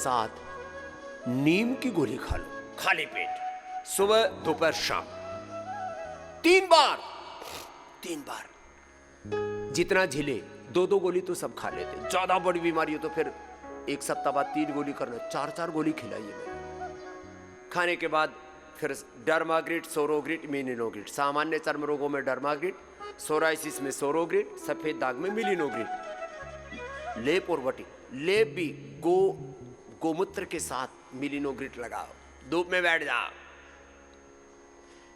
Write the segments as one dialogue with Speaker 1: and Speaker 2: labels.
Speaker 1: साथ नीम की गोली खा लो, खाली पेट, सुबह दोपहर शाम, 3 बार। जितना झिले, 2-2 गोली तो सब खा लेते। ज्यादा बड़ी बीमारी हो तो फिर 1 सप्ताह बाद 3 गोली करना, 4-4 गोली खिलाइए मैंने। खाने के बाद फिर डर्माग्रिड, सोरोग्रिड, मिलिनोग्रिड। सामान्य चर्म रोगों में डर्माग्रिड, सोराइसिस में सोरोग्रिड, सफेद दाग में मिलिनोग्रिड। लेप और वटी, लेप भी गोमूत्र के साथ मिलिनोग्रिड लगाओ, धूप में बैठ जाओ,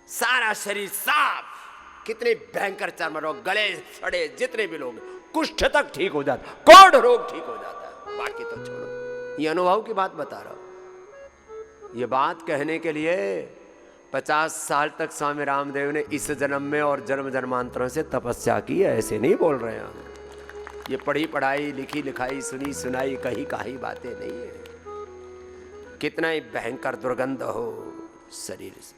Speaker 1: सारा शरीर साफ। कितने भयंकर चर्म रोग, गले सड़े जितने भी लोग, कुष्ठ तक ठीक हो जाता, कोढ़ रोग ठीक हो जाता है। बाकी तो छोड़ो, ये अनुभव की बात बता रहा हूं। ये बात कहने के लिए 50 साल तक स्वामी रामदेव ने इस जन्म में और जन्म जन्मांतरों से तपस्या की है, ऐसे नहीं बोल रहे हैं। ये पढ़ी पढ़ाई, लिखी लिखाई, सुनी सुनाई, कही कही बातें नहीं है। कितना ही भयंकर दुर्गंध हो शरीर से,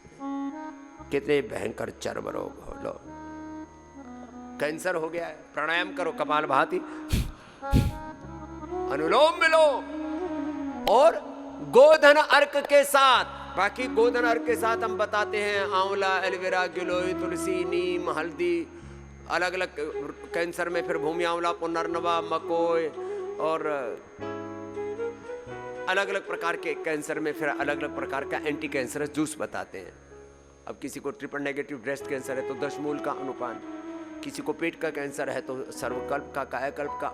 Speaker 1: कितने भयंकर चर्म रोग हो। लो, कैंसर हो गया है, प्राणायाम करो, कपालभाति, अनुलोम विलोम और गोधन अर्क के साथ। बाकी गोधन अर्क के साथ हम बताते हैं आंवला, एलोवेरा, गिलोय, तुलसी, नीम, हल्दी। अलग अलग कैंसर में फिर भूमि आंवला, पुनर्नवा, मकोय और अलग अलग प्रकार के कैंसर में फिर अलग अलग प्रकार का एंटी कैंसरस जूस बताते हैं। अब किसी को ट्रिपल नेगेटिव ब्रेस्ट कैंसर है तो दशमूल का अनुपान, किसी को पेट का कैंसर है तो सर्वकल्प का, कायाकल्प का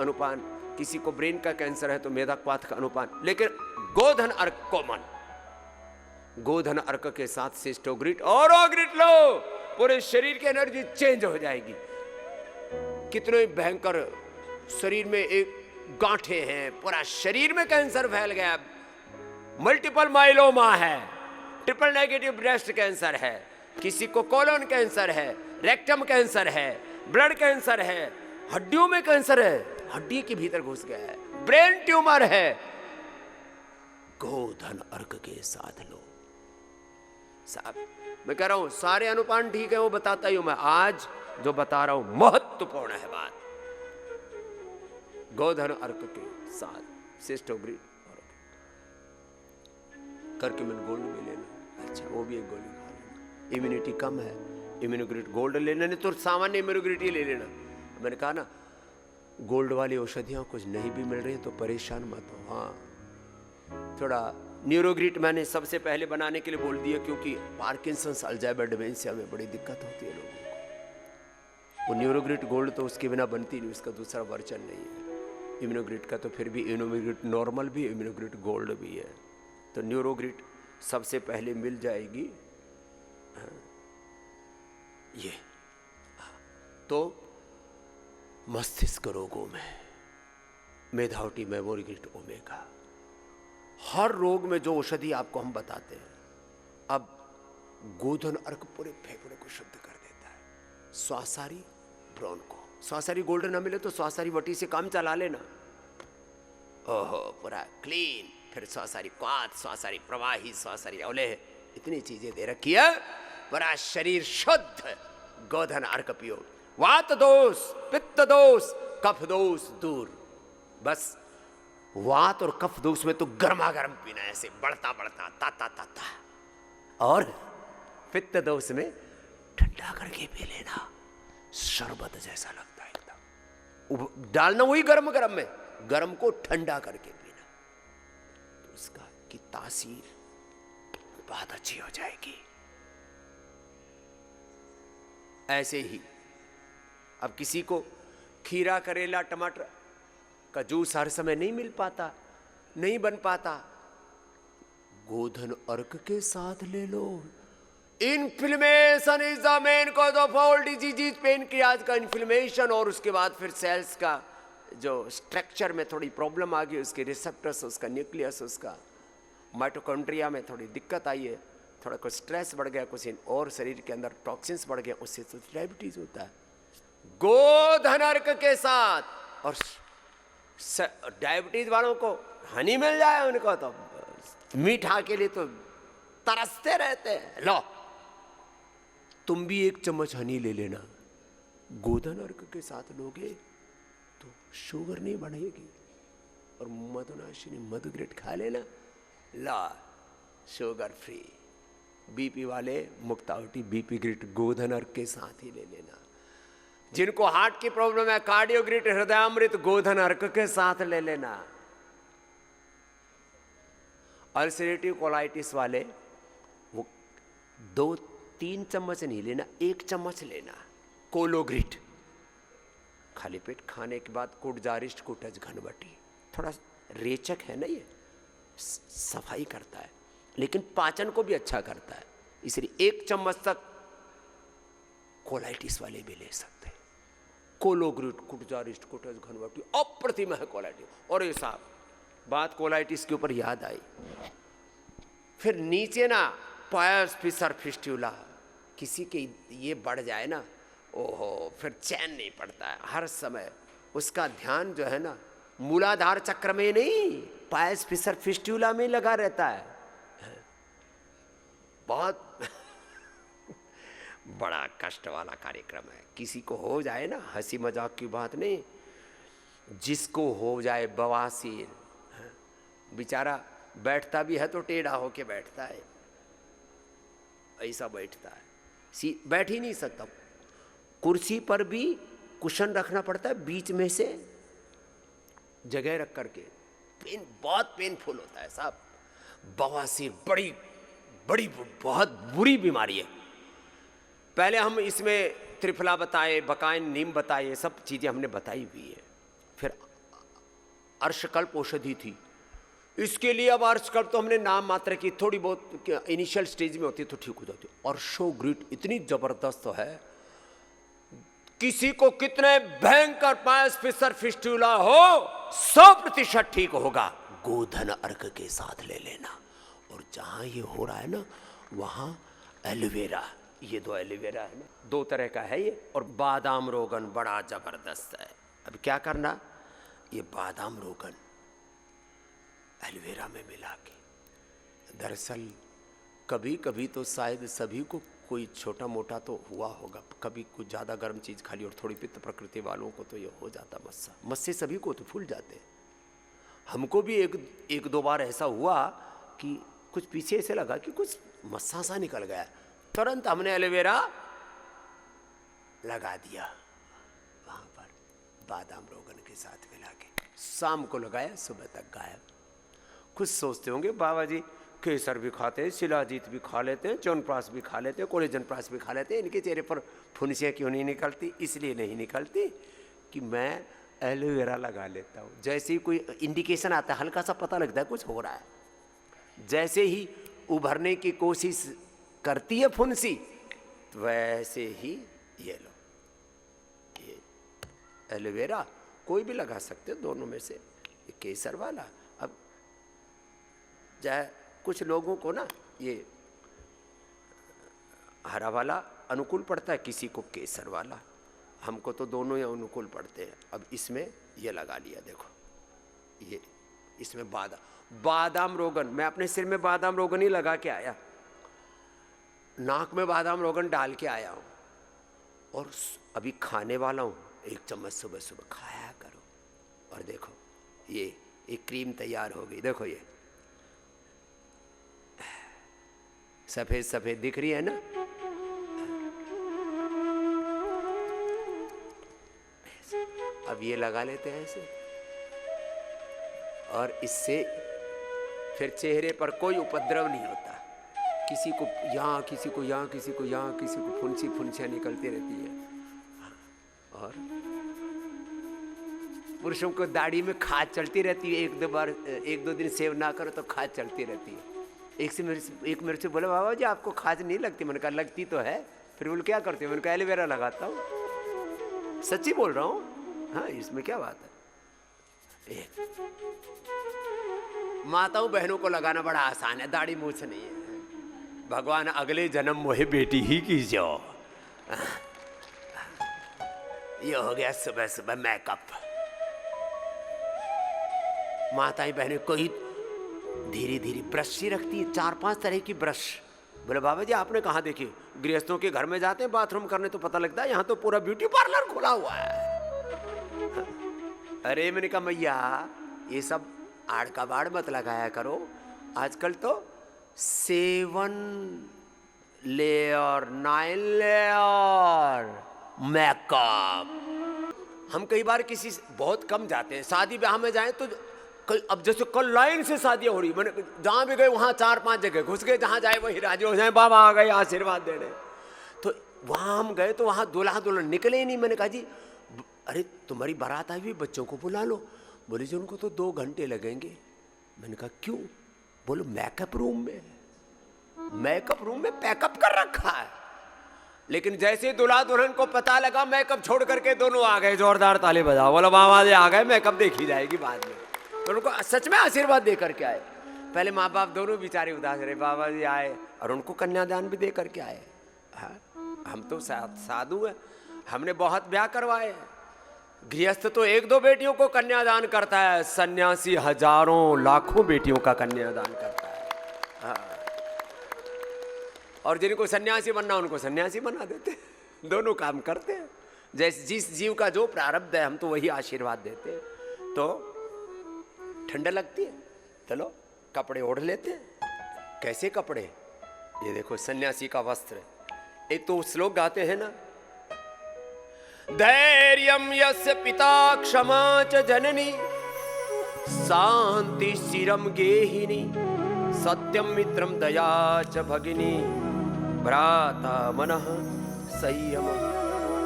Speaker 1: अनुपान, किसी को ब्रेन का कैंसर है तो मेधाक्वाथ का अनुपान। लेकिन गोधन अर्क कॉमन, गोधन अर्क के साथ सिस्टोग्रिड और ओग्रिड लो, पूरे शरीर की एनर्जी चेंज हो जाएगी। कितने भयंकर शरीर में एक गांठें हैं, पूरा शरीर में कैंसर फैल गया, मल्टीपल माइलोमा है, ट्रिपल नेगेटिव ब्रेस्ट कैंसर है, किसी को कोलोन कैंसर है, रेक्टम कैंसर है, ब्लड कैंसर है, हड्डियों में कैंसर है, हड्डी के भीतर घुस गया है, ब्रेन ट्यूमर है। गोधन अर्क के साथ लो साहब। मैं कह रहा हूं सारे अनुपान ठीक है, वो बताता ही हूं मैं। आज जो बता रहा हूं महत्वपूर्ण है बात। गोधन अर्क के साथ सिस्टोग्रिड करके मैंने गोल्ड में लेना, अच्छा वो भी एक गोली खा लेना। इम्यूनिटी कम है, इम्यूनोग्रिड गोल्ड लेना, नहीं तो सामान्य इम्यूनोग्रिड ही ले लेना। मैंने कहा ना, गोल्ड वाली औषधियां कुछ नहीं भी मिल रही हैं तो परेशान मत हो। हाँ, थोड़ा न्यूरोग्रिड मैंने सबसे पहले बनाने के लिए बोल दिया, क्योंकि पार्किंसंस, अल्जाइमर, डिमेंशिया में बड़ी दिक्कत होती है लोगों को। वो न्यूरोग्रिड गोल्ड तो उसके बिना बनती नहीं, उसका दूसरा वर्जन नहीं है। इम्यूनोग्रिड का तो फिर भी इम्यूनोग्रिड नॉर्मल भी, इम्यूनोग्रिड गोल्ड भी है। तो न्यूरोग्रिड सबसे पहले मिल जाएगी। ये तो मस्तिष्क रोगों में मेधावटी, मेमोरीग्रिड, ओमेगा, हर रोग में जो औषधि आपको हम बताते हैं। अब गोधन अर्क पूरे फेफड़े को शुद्ध कर देता है। स्वासारी ब्रॉन को, स्वासारी गोल्ड ना मिले तो स्वासारी वटी से काम चला लेना। ओहो, पूरा क्लीन। फिर स्वासारी क्वाथ, स्वासारी प्रवाही, स्वासारी अवलेह, इतनी चीजें दे रखी है, पूरा शरीर शुद्ध। गोधन अर्क पियो, वात दोष, पित्त दोष, कफ दोष दूर। बस वात और कफ दोष में तो गर्मा गर्म पीना, ऐसे बढ़ता बढ़ता ता ता ता ता। और पित्त दोष में ठंडा करके पी लेना, शरबत जैसा लगता है एकदम। डालना वही गर्म गर्म में, गर्म को ठंडा करके पीना, तो उसका की तासीर बहुत अच्छी हो जाएगी। ऐसे ही अब किसी को खीरा, करेला, टमाटर का जूस हर समय नहीं मिल पाता, नहीं बन पाता, गोधन अर्क के साथ ले लो। Inflammation is the main cause of all disease. Pain की आज का इन्फ्लेमेशन, और उसके बाद फिर सेल्स का जो स्ट्रक्चर में थोड़ी प्रॉब्लम आ गई, उसके रिसेप्टर्स, उसका न्यूक्लियस, उसका माइटोकॉन्ड्रिया में थोड़ी दिक्कत आई है, थोड़ा कुछ स्ट्रेस बढ़ गया, कुछ और शरीर के अंदर टॉक्सिन्स बढ़ गया, उससे तो डायबिटीज होता है। गोधन अर्क के साथ। और डायबिटीज वालों को हनी मिल जाए, उनको तो मीठा के लिए तो तरसते रहते हैं। लो, तुम भी 1 चम्मच हनी ले लेना, गोधन अर्क के साथ लोगे तो शुगर नहीं बढ़ेगी, और मधुनाशिनी मधु ग्रेट खा लेना, ला शुगर फ्री। बीपी वाले मुक्तावटी बीपी ग्रेट गोधन अर्क के साथ ही ले लेना। जिनको हार्ट की प्रॉब्लम है कार्डियो ग्रेट हृदयामृत गोधन अर्क के साथ ले लेना। अल्सरेटिव कोलाइटिस वाले वो 2-3 चम्मच नहीं लेना, 1 चम्मच लेना कोलोग्रिट। खाली पेट खाने के बाद कुटजारिष्ट कुटज घनवटी, थोड़ा रेचक है ना, ये सफाई करता है लेकिन पाचन को भी अच्छा करता है, इसलिए 1 चम्मच तक कोलाइटिस वाले भी ले सकते हैं। कोलोग्रिट कुटजारिष्ट कुटज घनवटी अप्रतिम है कोलाइटिस। और ये साहब बात कोलाइटिस के ऊपर याद आई, फिर नीचे ना पायस फिसर फिस्ट्यूला, किसी के ये बढ़ जाए ना, ओहो फिर चैन नहीं पड़ता है, हर समय उसका ध्यान जो है ना मूलाधार चक्र में नहीं, पायस फिसर फिस्ट्यूला में लगा रहता है। बहुत बड़ा कष्ट वाला कार्यक्रम है। किसी को हो जाए ना, हंसी मजाक की बात नहीं, जिसको हो जाए बवासीर, बेचारा बैठता भी है तो टेढ़ा होके बैठता है, ऐसा बैठता है, बैठ ही नहीं सकता। कुर्सी पर भी कुशन रखना पड़ता है बीच में से जगह रख करके, बहुत पेनफुल होता है साहब। बवासीर बड़ी बड़ी बहुत बुरी बीमारी है। पहले हम इसमें त्रिफला बताए, बकाइन नीम बताए, सब चीज़ें हमने बताई हुई है। फिर अर्शकल्प औषधि थी, इसके लिए अब अर्शकल्प तो हमने नाम मात्र की, थोड़ी बहुत इनिशियल स्टेज में होती है तो ठीक हो जाती है। अर्शोग्रिट इतनी जबरदस्त है, किसी को कितने भयंकर पायस फिसर फिस्ट्यूला हो 100% ठीक होगा, गोधन अर्क के साथ ले लेना। और जहां ये हो रहा है ना वहां एलोवेरा, ये 2 एलोवेरा है ना, 2 तरह का है ये, और बादाम रोगन बड़ा जबरदस्त है। अब क्या करना, ये बादाम रोगन एलोवेरा में मिला के, दरअसल कभी कभी तो शायद सभी को कोई छोटा मोटा तो हुआ होगा, कभी कुछ ज़्यादा गर्म चीज़ खा ली और थोड़ी पित्त प्रकृति वालों को तो ये हो जाता मस्सा, मस्से सभी को तो फूल जाते। हमको भी एक 2 बार ऐसा हुआ कि कुछ पीछे ऐसे लगा कि कुछ मस्सा सा निकल गया, तुरंत हमने एलोवेरा लगा दिया वहाँ पर बादाम रोगन के साथ मिला के, शाम को लगाया सुबह तक गायब। कुछ सोचते होंगे बाबा जी केसर भी खाते हैं, शिलाजीत भी खा लेते हैं, च्यवनप्राश भी खा लेते हैं, कोलेजन प्राश भी खा लेते हैं, इनके चेहरे पर फुंसियाँ क्यों नहीं निकलती? इसलिए नहीं निकलती कि मैं एलोवेरा लगा लेता हूँ। जैसे ही कोई इंडिकेशन आता है, हल्का सा पता लगता है कुछ हो रहा है, जैसे ही उभरने की कोशिश करती है फुंसी, वैसे ही ये लो, ये एलोवेरा कोई भी लगा सकते हो, दोनों में से। ये केसर वाला, अब चाहे कुछ लोगों को ना ये हरा वाला अनुकूल पड़ता है, किसी को केसर वाला, हमको तो दोनों ही अनुकूल पड़ते हैं। अब इसमें ये लगा लिया, देखो ये इसमें बादाम रोगन, मैं अपने सिर में बादाम रोगन ही लगा के आया, नाक में बादाम रोगन डाल के आया हूँ, और अभी खाने वाला हूँ। 1 चम्मच सुबह सुबह खाया करो। और देखो ये एक क्रीम तैयार हो गई, देखो ये सफेद सफेद दिख रही है ना, अब ये लगा लेते हैं ऐसे, और इससे फिर चेहरे पर कोई उपद्रव नहीं होता। किसी को यहाँ, किसी को यहाँ, किसी को यहाँ, किसी को फुंसियाँ निकलती रहती है। और पुरुषों को दाढ़ी में खाज चलती रहती है, 1-2 दिन सेव ना करो तो खाज चलती रहती है। एक मेरे से बोला बाबा जी आपको खाज नहीं लगती? मैंने कहा लगती तो है। फिर बोले क्या करते हो? मैंने कहा एलोवेरा लगाता हूँ, सच्ची बोल रहा हूँ। हाँ इसमें क्या बात है। माताओं बहनों को लगाना बड़ा आसान है, दाढ़ी मूछ नहीं है। भगवान अगले जन्म मोहे बेटी ही कीजिए। ये हो गया सुबह सुबह मेकअप। माताएं बहनें कोई धीरे धीरे ब्रश सी रखती है, 4-5 तरह की ब्रश। बोले बाबा जी आपने कहाँ देखी? गृहस्थों के घर में जाते हैं बाथरूम करने तो पता लगता है, यहाँ तो पूरा ब्यूटी पार्लर खुला हुआ है। अरे मैंने कहा मैया ये सब आड़ का बाड़ मत लगाया करो। आजकल तो 7 लेयर 9 लेयर मेकअप। हम कई बार किसी बहुत कम जाते हैं, शादी ब्याह में जाएं तो अब जैसे कल लाइन से शादियां हो रही, मैंने जहां भी गए वहां 4-5 जगह घुस गए, जहां जाए वही राजी हो जाए, बाबा आ गए आशीर्वाद देने। तो वहां हम गए तो वहां दूल्हा दुल्हन निकले ही नहीं। मैंने कहा जी अरे तुम्हारी बारात आई हुई, बच्चों को बुला लो। बोले जी उनको तो 2 घंटे लगेंगे। मैंने कहा क्यों? बोलो मेकअप रूम में पैकअप कर रखा है। लेकिन जैसे दूल्हा दुल्हन को पता लगा, मेकअप छोड़ करके दोनों आ गए, जोरदार ताली बजाओ, बोलो बाबा जी आ गए, मेकअप देखी जाएगी बाद में। तो उनको सच में आशीर्वाद दे करके आए। पहले माँ बाप दोनों बेचारे उदास रहे, बाबा जी आए और उनको कन्यादान भी दे करके आए। हाँ, हम तो साधु हैं, हमने बहुत ब्याह करवाए। गृहस्थ तो 1-2 बेटियों को कन्यादान करता है, सन्यासी हजारों लाखों बेटियों का कन्यादान करता है। हाँ। और जिनको सन्यासी बनना उनको सन्यासी बना देते हैं। दोनों काम करते हैं, जैसे जिस जीव का जो प्रारब्ध है हम तो वही आशीर्वाद देते हैं। तो ठंड लगती है, चलो कपड़े ओढ़ लेते हैं। कैसे कपड़े? ये देखो सन्यासी का वस्त्र। एक तो श्लोक गाते हैं ना, धैर्यं यस्य पिता क्षमा च जननी शांति शिरम गेहिनी सत्यम मित्रम दया च भगिनी भ्राता मनः संयम।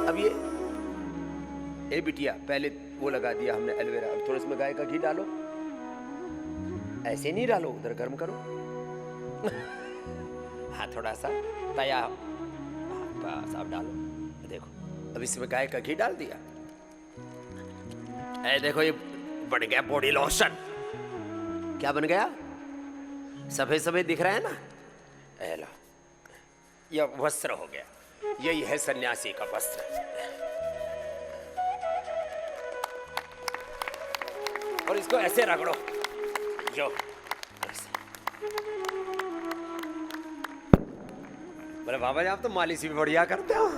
Speaker 1: अब ये बिटिया पहले वो लगा दिया हमने एलोवेरा, अब थोड़ा इसमें गाय का घी डालो। ऐसे नहीं डालो, उधर गर्म करो। हाँ थोड़ा सा तया, बस अब डालो। देखो अब इसमें गाय का घी डाल दिया। ऐ देखो ये बन गया बॉडी लोशन। क्या बन गया? सफेद सफेद दिख रहा है ना, ऐ लो, यह वस्त्र हो गया। यही है सन्यासी का वस्त्र। और इसको ऐसे रगड़ो, जो बोले बाबा जी आप तो मालिश भी बढ़िया करते हो।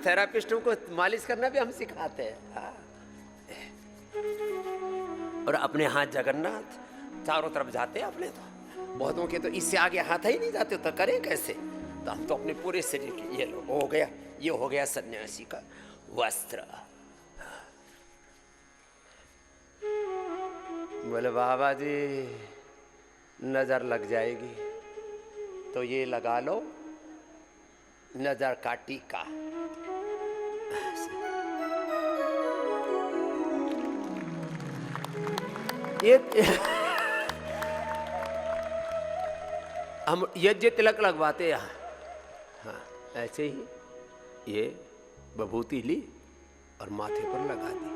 Speaker 1: थेरापिस्टों को मालिश करना भी हम सिखाते हैं। और अपने हाथ जगन्नाथ चारों तरफ जाते हैं अपने। तो बहुतों के तो इससे आगे हाथ ही नहीं जाते, तो करें कैसे? तो हम तो अपने पूरे शरीर के, ये लो हो गया, ये हो गया सन्यासी का वस्त्र। बोले बाबा जी नजर लग जाएगी, तो ये लगा लो नजर का टीका। ये हम यज्ञ तिलक लगवाते हैं। हाँ ऐसे ही ये विभूति ली और माथे पर लगा दी।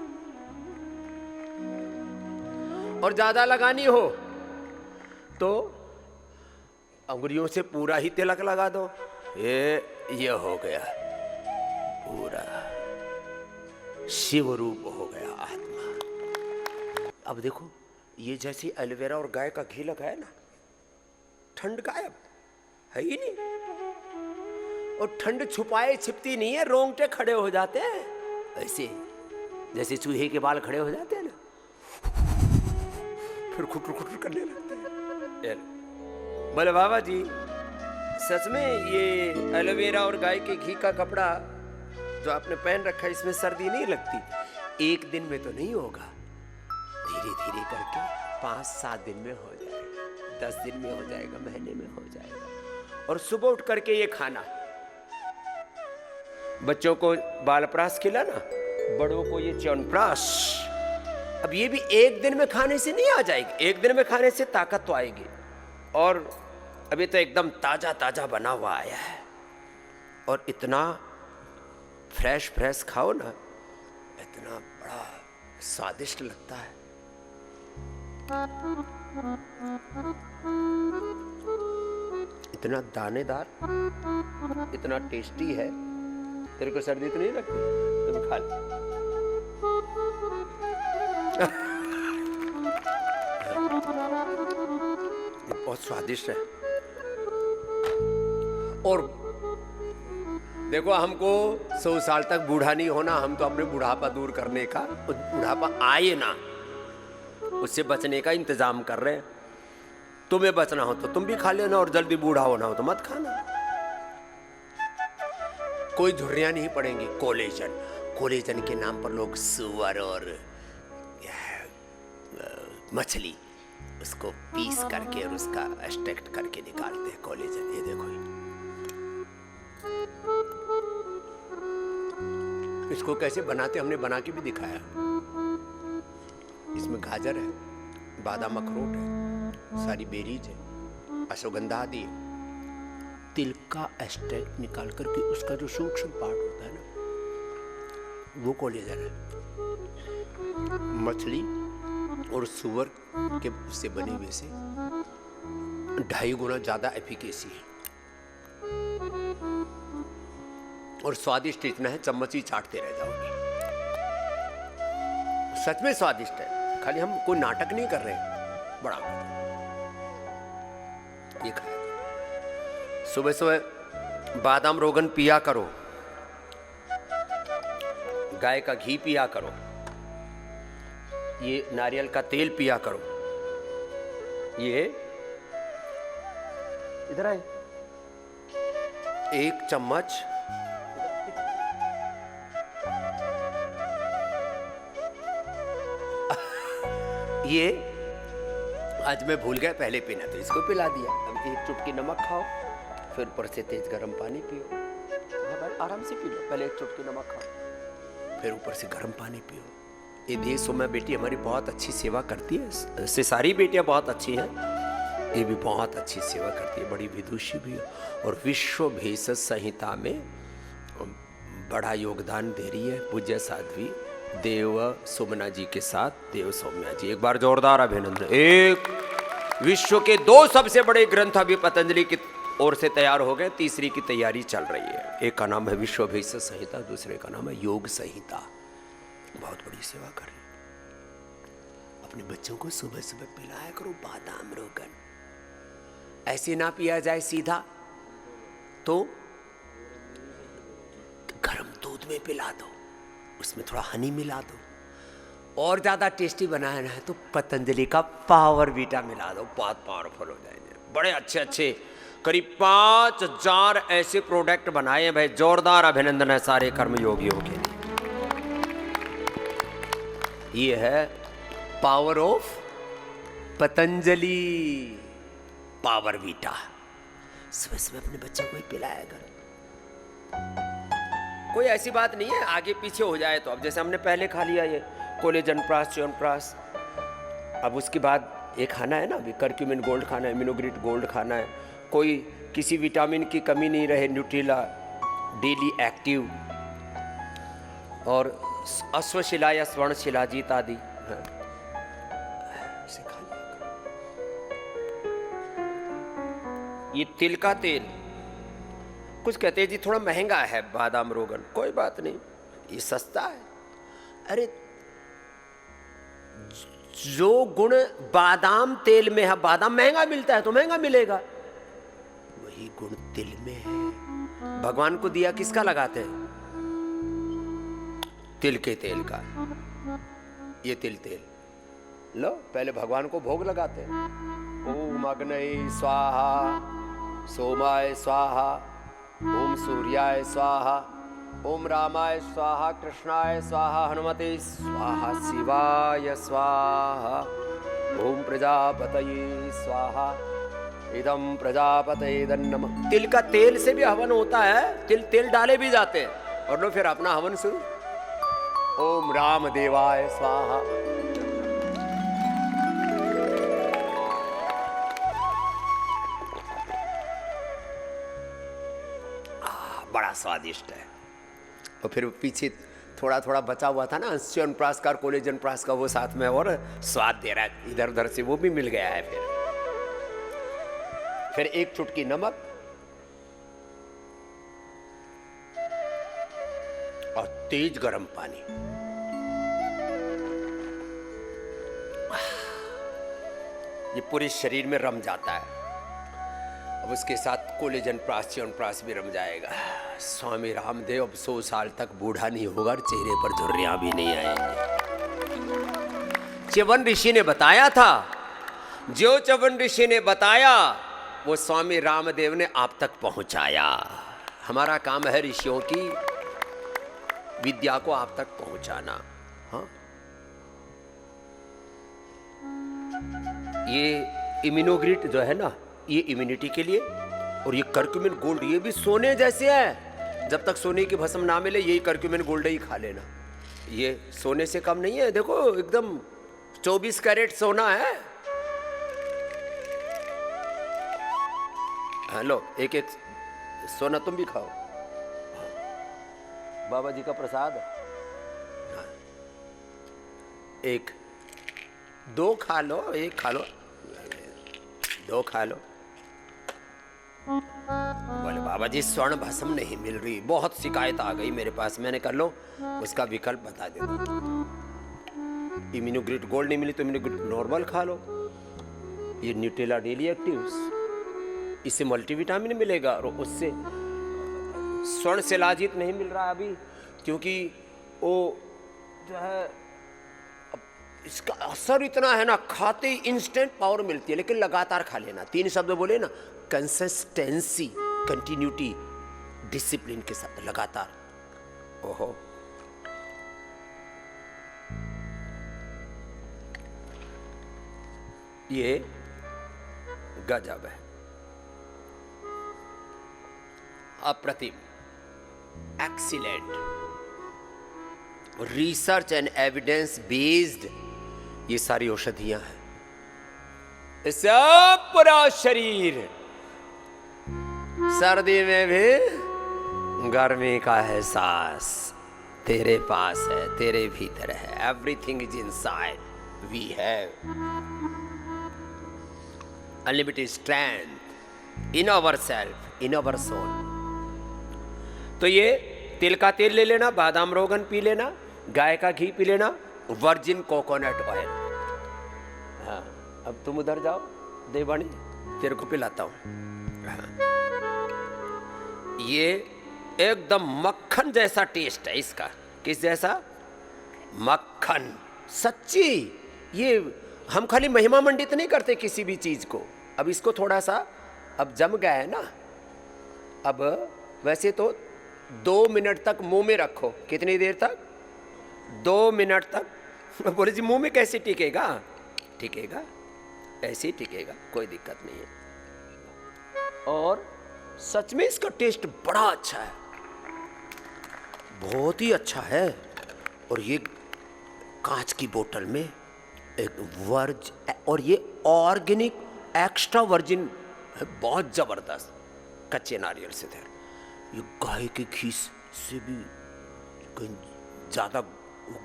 Speaker 1: और ज्यादा लगानी हो तो अंगुलियों से पूरा ही तिलक लगा दो। ये हो गया पूरा शिव रूप हो गया आत्मा। अब देखो ये जैसे एलोवेरा और गाय का घी लगा है ना, ठंड गायब है ही नहीं। और ठंड छुपाए छिपती नहीं है, रोंगटे खड़े हो जाते हैं ऐसे, जैसे चूहे के बाल खड़े हो जाते हैं ना, फिर खुटर खुटर करने लगते हैं। बोले बाबा जी सच में ये एलोवेरा और गाय के घी का कपड़ा जो आपने पहन रखा है इसमें सर्दी नहीं लगती? एक दिन में तो नहीं होगा, धीरे धीरे करके 5-7 दिन में हो जाएगा, 10 दिन में हो जाएगा, महीने में हो जाएगा। और सुबह उठ करके ये खाना, बच्चों को बालप्रास खिलाना, बड़ों को ये च्यवनप्राश। अब ये भी एक दिन में खाने से नहीं आ जाएगी, एक दिन में खाने से ताकत तो आएगी। और अभी तो एकदम ताजा ताजा बना हुआ आया है, और इतना फ्रेश फ्रेश खाओ ना, इतना बड़ा स्वादिष्ट लगता है। इतना दानेदार, इतना टेस्टी है। तेरे को सर्दी तो नहीं लगती? तुम खा ले। बहुत स्वादिष्ट है। और देखो हमको 100 साल तक बूढ़ा नहीं होना, हम तो अपने बुढ़ापा दूर करने का, बुढ़ापा आए ना उससे बचने का इंतजाम कर रहे हैं। तुम्हें बचना हो तो तुम भी खा लेना, और जल्दी बूढ़ा होना हो तो मत खाना। कोई झुर्रियां नहीं पड़ेंगी। कोलेजन, कोलेजन के नाम पर लोग सुअर और मछली उसको पीस करके और उसका एक्सट्रैक्ट करके निकालते हैं कोलेजन। ये देखो, इसको कैसे बनाते हमने बना के भी दिखाया। इसमें गाजर है, बादाम अखरोट है, सारी बेरीज है, अश्वगंधा आदि है। तिल का एक्सट्रैक्ट निकाल करके उसका जो सूक्ष्म पार्ट होता है ना, वो कोलेजन है। मछली और सुअर के से बने हुए से 2.5 गुना ज्यादा एफिकेसी है, और स्वादिष्ट इतना है चम्मच ही चाटते रह जाओगे। सच में स्वादिष्ट है, खाली हम कोई नाटक नहीं कर रहे। बड़ा ये खाया, सुबह सुबह बादाम रोगन पिया करो, गाय का घी पिया करो, ये नारियल का तेल पिया करो। ये इधर आए, 1 चम्मच ये आज मैं भूल गया पहले पीना, तो इसको पिला दिया। अब 1 चुटकी नमक खाओ, फिर ऊपर से तेज गर्म पानी पियो। आराम से पी लो, पहले 1 चुटकी नमक खाओ, फिर ऊपर से गर्म पानी पियो। ये देश में बेटी हमारी बहुत अच्छी सेवा करती है, इससे सारी बेटियां बहुत अच्छी हैं, ये भी बहुत अच्छी सेवा करती है, बड़ी विदुषी भी है, और विश्व भेषज संहिता में बड़ा योगदान दे रही है पूज्य साध्वी देव सुमना जी के साथ देव सौम्या जी। एक बार जोरदार अभिनंदन। एक विश्व के 2 सबसे बड़े ग्रंथ अभी पतंजलि की ओर से तैयार हो गए, तीसरी की तैयारी चल रही है। एक का नाम है विश्व भेषज संहिता, दूसरे का नाम है योग संहिता। बहुत बड़ी सेवा कर रही है। अपने बच्चों को सुबह सुबह पिलाया करो बादाम रोगन। ऐसे ना पिया जाए सीधा, तो गर्म दूध में पिला दो, उसमें थोड़ा हनी मिला दो, और ज्यादा टेस्टी बनाना है तो पतंजलि का पावर बीटा मिला दो, बहुत पावरफुल हो जाएंगे। बड़े अच्छे अच्छे करीब 5000 ऐसे प्रोडक्ट बनाए हैं भाई। जोरदार अभिनंदन है सारे कर्मयोगियों के लिए। ये है power of Patanjali power beta. सुबह सुबह अपने बच्चों को ही पिलाया करो। कोई ऐसी बात नहीं है आगे पीछे हो जाए तो। अब जैसे हमने पहले खा लिया ये कोलेजन प्रास च्यवनप्राश, अब उसके बाद ये खाना है ना, अभी करक्यूमिन गोल्ड खाना है, इम्यूनोग्रिड गोल्ड खाना है। कोई किसी विटामिन की कमी नहीं रहे, न्यूट्रिला डेली एक्टिव और अश्वशिला या स्वर्ण शिलाजीत आदि ये तिल का तेल। कुछ कहते हैं जी थोड़ा महंगा है बादाम रोगन, कोई बात नहीं, ये सस्ता है। अरे जो गुण बादाम तेल में है, बादाम महंगा मिलता है तो महंगा मिलेगा, वही गुण तिल में है। भगवान को दिया किसका लगाते हैं? तिल के तेल का। ये तिल तेल लो, पहले भगवान को भोग लगाते हैं। ओम अग्नये स्वाहा, सोमाय स्वाहा, ओम सूर्याय स्वाहा, ओम रामाय स्वाहा, कृष्णाय स्वाहा, हनुमते स्वाहा, शिवाय स्वाहा, ओम प्रजापतये स्वाहा, इदं प्रजापतये नमः। तिल का तेल से भी हवन होता है, तिल तेल डाले भी जाते हैं। और लो फिर अपना हवन शुरू। ओम राम देवाय स्वाहा। बड़ा स्वादिष्ट है। और फिर पीछे थोड़ा थोड़ा बचा हुआ था ना च्यवनप्राश का, कोलेजन प्राश का, वो साथ में और स्वाद दे रहा है इधर उधर से, वो भी मिल गया है। फिर 1 चुटकी नमक और तेज गर्म पानी। ये पूरे शरीर में रम जाता है। अब उसके साथ कोलेजन प्रास च्यवनप्राश भी रम जाएगा। स्वामी रामदेव अब 100 साल तक बूढ़ा नहीं होगा और चेहरे पर झुर्रियां भी नहीं आएंगी। च्यवन ऋषि ने बताया था, जो च्यवन ऋषि ने बताया वो स्वामी रामदेव ने आप तक पहुंचाया। हमारा काम है ऋषियों की विद्या को आप तक पहुंचाना। हाँ, ये इम्यूनोग्रिट जो है ना, ये इम्यूनिटी के लिए, और ये करक्यूमिन गोल्ड ये भी सोने जैसे है। जब तक सोने की भस्म ना मिले यही करक्यूमिन गोल्ड ही खा लेना। ये सोने से कम नहीं है, देखो एकदम 24 कैरेट सोना है। हेलो, एक एक सोना तुम भी खाओ, बाबा जी का प्रसाद। हाँ। एक दो खा लो, एक खा लो, दो खा लो। बोले बाबा जी स्वर्ण भस्म नहीं मिल रही, बहुत शिकायत आ गई मेरे पास। मैंने कर लो, उसका विकल्प बता देता। इम्यूनोग्रिट गोल्ड नहीं मिली तो इम्यूनोग्रिट नॉर्मल खा लो। ये न्यूट्रेला डेली एक्टिव्स, इससे मल्टीविटामिन मिलेगा और उससे स्वर्ण शिलाजीत नहीं मिल रहा अभी, क्योंकि वो जो है इसका असर इतना है ना, खाते ही इंस्टेंट पावर मिलती है, लेकिन लगातार खा लेना। 3 शब्द बोले ना, कंसिस्टेंसी, कंटिन्यूटी, डिसिप्लिन के साथ लगातार। ओहो, ये गजब है, अप्रतिम, excellent, research and evidence based ये सारी औषधियां हैं। इससे पूरा शरीर सर्दी में भी गर्मी का एहसास तेरे पास है, तेरे भीतर है। Everything is inside, we have unlimited strength in our self, in our soul. तो ये तिल का तेल ले लेना, बादाम रोगन पी लेना, गाय का घी पी लेना, वर्जिन कोकोनट ऑयल। हाँ, अब तुम उधर जाओ देवानी, तेरे को पिलाता हूं। हाँ। ये एकदम मक्खन जैसा टेस्ट है इसका। किस जैसा? मक्खन, सच्ची। ये हम खाली महिमा मंडित नहीं करते किसी भी चीज को। अब इसको थोड़ा सा अब जम गया है ना, अब वैसे तो 2 मिनट तक मुंह में रखो। कितनी देर तक? 2 मिनट तक। बोले जी मुंह में कैसे टिकेगा? टिकेगा, ऐसे ही टिकेगा, कोई दिक्कत नहीं है। और सच में इसका टेस्ट बड़ा अच्छा है, बहुत ही अच्छा है। और ये कांच की बोतल में एक वर्ज, और ये ऑर्गेनिक एक्स्ट्रा वर्जिन है, बहुत जबरदस्त, कच्चे नारियल से तैयार। ये गाय के घी से भी कहीं ज्यादा,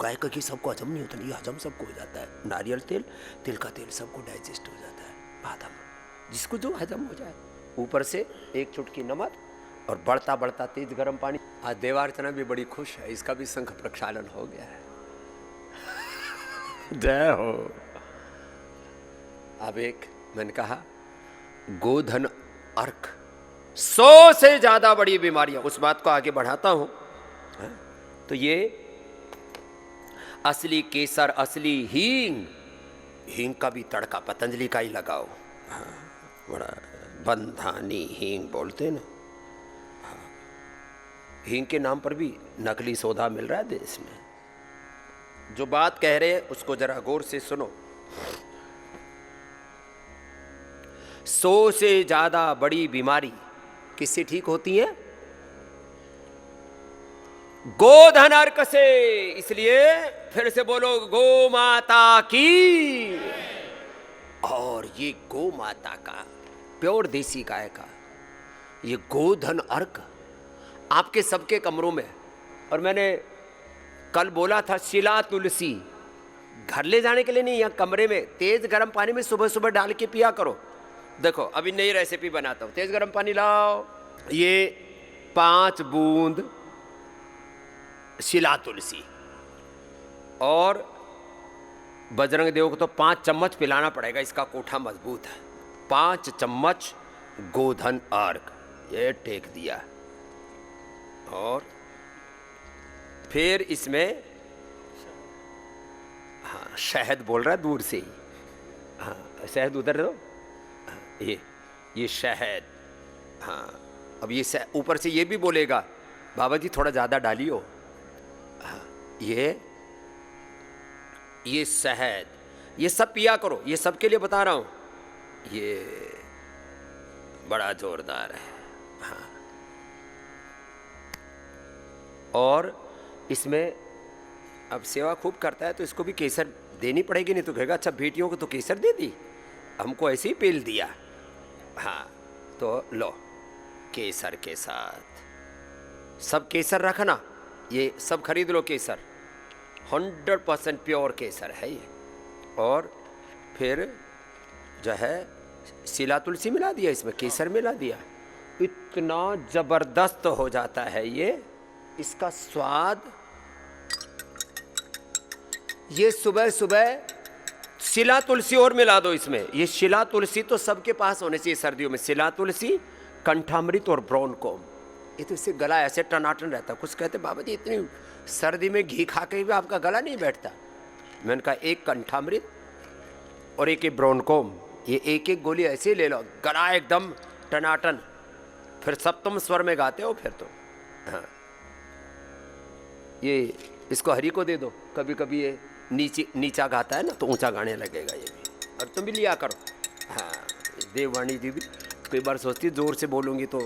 Speaker 1: गाय का घी सबको हजम नहीं होता, ये हजम सबको हो जाता है। नारियल तेल, तिल का तेल सबको डाइजेस्ट हो जाता है, बादाम, जिसको जो हजम हो जाए। ऊपर से एक चुटकी नमक और बढ़ता बढ़ता तेज गर्म पानी। आज देवार्चना भी बड़ी खुश है, इसका भी शंख प्रक्षालन हो गया है। जय हो। अब एक मैंने कहा गोधन अर्क, 100 से ज्यादा बड़ी बीमारियां, उस बात को आगे बढ़ाता हूं। तो ये असली केसर, असली हींग, हींग का भी तड़का पतंजलि का ही लगाओ। हाँ, बड़ा बंधानी हींग बोलते ना। हाँ, हींग के नाम पर भी नकली सौदा मिल रहा है देश में। जो बात कह रहे हैं उसको जरा गौर से सुनो। 100 से ज्यादा बड़ी बीमारी किससे ठीक होती है? गोधन अर्क से। इसलिए फिर से बोलो, गो माता की। और ये गो माता का प्योर देसी गाय का ये गोधन अर्क आपके सबके कमरों में। और मैंने कल बोला था शिला तुलसी घर ले जाने के लिए नहीं, यहाँ कमरे में तेज गर्म पानी में सुबह सुबह डाल के पिया करो। देखो अभी नई रेसिपी बनाता हूँ। तेज गर्म पानी लाओ, ये 5 बूंद शिला तुलसी, और बजरंग देव को तो 5 चम्मच पिलाना पड़ेगा, इसका कोठा मजबूत है। 5 चम्मच गोधन अर्घ ये टेक दिया, और फिर इसमें हाँ शहद बोल रहा है दूर से ही, हाँ शहद उधर दो, ये शहद, हाँ अब ये ऊपर से ये भी बोलेगा बाबा जी थोड़ा ज़्यादा डालियो, हाँ ये शहद, ये सब पिया करो, ये सबके लिए बता रहा हूँ, ये बड़ा जोरदार है। हाँ और इसमें अब सेवा खूब करता है तो इसको भी केसर देनी पड़ेगी, नहीं तो कहेगा अच्छा बेटियों को तो केसर दे दी, हमको ऐसे ही पेल दिया। हाँ तो लो केसर के साथ सब केसर रखना, ये सब खरीद लो केसर, 100% प्योर केसर है ये। और फिर जो है शिला तुलसी मिला दिया इसमें, केसर मिला दिया, इतना जबरदस्त हो जाता है ये, इसका स्वाद। ये सुबह सुबह शिला तुलसी और मिला दो इसमें, ये शिला तुलसी तो सबके पास होने चाहिए सर्दियों में, शिला तुलसी, कंठामृत और ब्रोनकोम, ये तो इससे गला ऐसे टनाटन रहता। कुछ कहते बाबा जी इतनी सर्दी में घी खा के भी आपका गला नहीं बैठता। मैंने कहा एक कंठामृत और एक ब्रोनकोम, ये एक एक गोली ऐसे ले लो, गला एकदम टनाटन, फिर सप्तम स्वर में गाते हो फिर तो। हाँ ये इसको हरि को दे दो, कभी कभी ये नीचा गाता है ना तो ऊंचा गाने लगेगा ये भी, और तुम भी लिया करो। हाँ देववाणी जी भी कई बार सोचती है जोर से बोलूँगी तो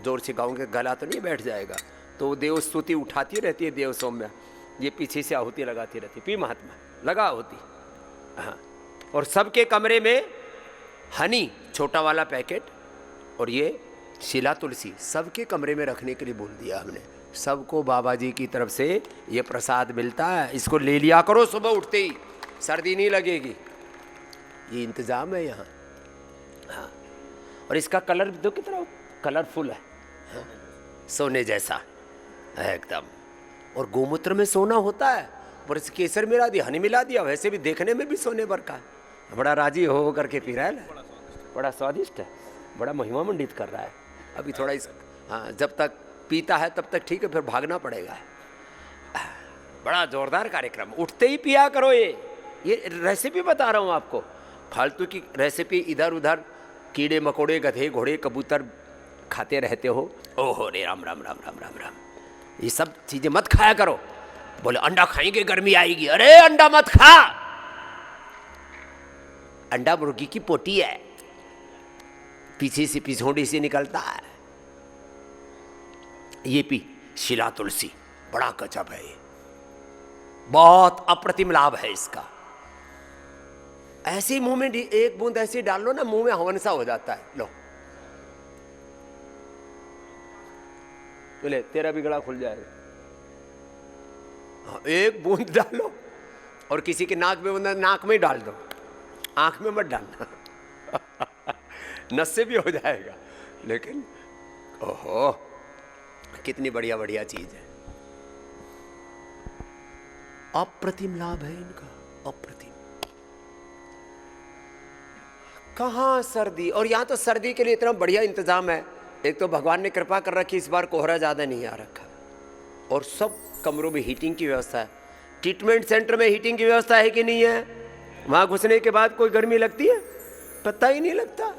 Speaker 1: जोर से गाऊंगे गला तो नहीं बैठ जाएगा, तो देव स्तुति उठाती रहती है देव सौम्या, ये पीछे से आहुति लगाती रहती, पी महात्मा लगा आहुति। हाँ और सबके कमरे में हनी छोटा वाला पैकेट और ये शिला तुलसी सबके कमरे में रखने के लिए बोल दिया हमने। सबको बाबा जी की तरफ से ये प्रसाद मिलता है, इसको ले लिया करो सुबह उठते ही, सर्दी नहीं लगेगी, ये इंतजाम है यहाँ। हाँ और इसका कलर दो कितना कलरफुल है, हाँ? सोने जैसा एकदम, और गोमूत्र में सोना होता है, पर इस केसर मिला दिया, हनी मिला दिया, वैसे भी देखने में भी सोने भर का, बड़ा राजी हो करके पी रहा है, बड़ा स्वादिष्ट है, बड़ा महिमा मंडित कर रहा है। अभी थोड़ा इस हाँ जब तक पीता है तब तक ठीक है, फिर भागना पड़ेगा। बड़ा जोरदार कार्यक्रम, उठते ही पिया करो। ये रेसिपी बता रहा हूँ आपको, फालतू की रेसिपी इधर उधर कीड़े मकोड़े गधे घोड़े कबूतर खाते रहते हो। ओहो रे राम राम राम राम राम राम, ये सब चीजें मत खाया करो। बोले अंडा खाएंगे गर्मी आएगी, अरे अंडा मत खा, अंडा मुर्गी की पोटी है, पीछे से पिछोड़ी से निकलता है। ये पी शिला तुलसी, बड़ा गजब है ये, बहुत अप्रतिम लाभ है इसका। ऐसे ही मुंह में एक बूंद ऐसे डाल लो ना, मुंह में हवन सा हो जाता है। लो बोले तेरा भी गला खुल जाएगा। हाँ, एक बूंद डालो और किसी के नाक में बंदा नाक में ही डाल दो, आंख में मत डालना नस से भी हो जाएगा। लेकिन ओहो कितनी बढ़िया बढ़िया चीज है, अप्रतिम लाभ है इनका, अप्रतिम। कहां सर्दी, और यहां तो सर्दी के लिए इतना बढ़िया इंतजाम है। एक तो भगवान ने कृपा कर रखी, इस बार कोहरा ज्यादा नहीं आ रखा, और सब कमरों में हीटिंग की व्यवस्था है। ट्रीटमेंट सेंटर में हीटिंग की व्यवस्था है कि नहीं है? वहां घुसने के बाद कोई गर्मी लगती है? पता ही नहीं लगता।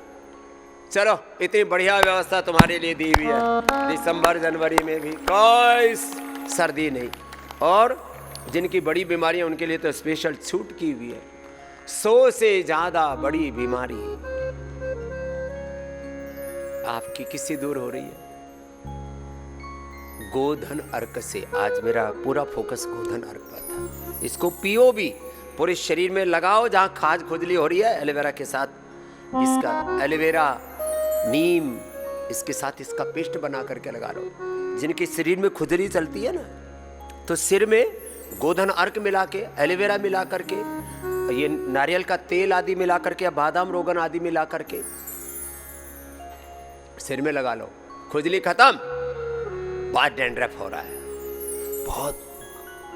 Speaker 1: चलो इतनी बढ़िया व्यवस्था तुम्हारे लिए दी हुई है, दिसंबर जनवरी में भी कोई सर्दी नहीं। और जिनकी बड़ी बीमारी है उनके लिए तो स्पेशल छूट की हुई है। 100 से ज्यादा बड़ी बीमारी आपकी किससे दूर हो रही है? गोधन अर्क से। आज मेरा पूरा फोकस गोधन अर्क पर था। इसको पियो भी, पूरे शरीर में लगाओ, जहां खाज खुजली हो रही है एलोवेरा के साथ इसका, एलोवेरा नीम इसके साथ इसका पेस्ट बना करके लगा लो। जिनके शरीर में खुजली चलती है ना, तो सिर में गोधन अर्क मिला के, एलोवेरा मिला करके, ये नारियल का तेल आदि मिला करके या बादाम रोगन आदि मिला करके सिर में लगा लो, खुजली खत्म। बहुत डैंड्रफ हो रहा है बहुत,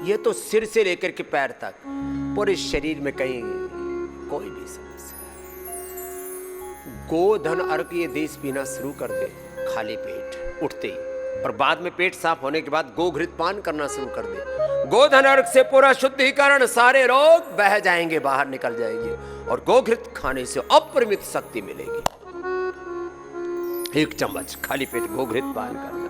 Speaker 1: ये तो सिर से लेकर के पैर तक पूरे शरीर में कहीं कोई भी समस्या। गोधन अर्क ये देश पीना शुरू कर दे खाली पेट उठते ही, और बाद में पेट साफ होने के बाद गोघृत पान करना शुरू कर दे। गोधन अर्क से पूरा शुद्धिकरण, सारे रोग बह जाएंगे, बाहर निकल जाएंगे, और गोघृत खाने से अपरिमित शक्ति मिलेगी। 1 चम्मच खाली पेट गोघृत पान करना।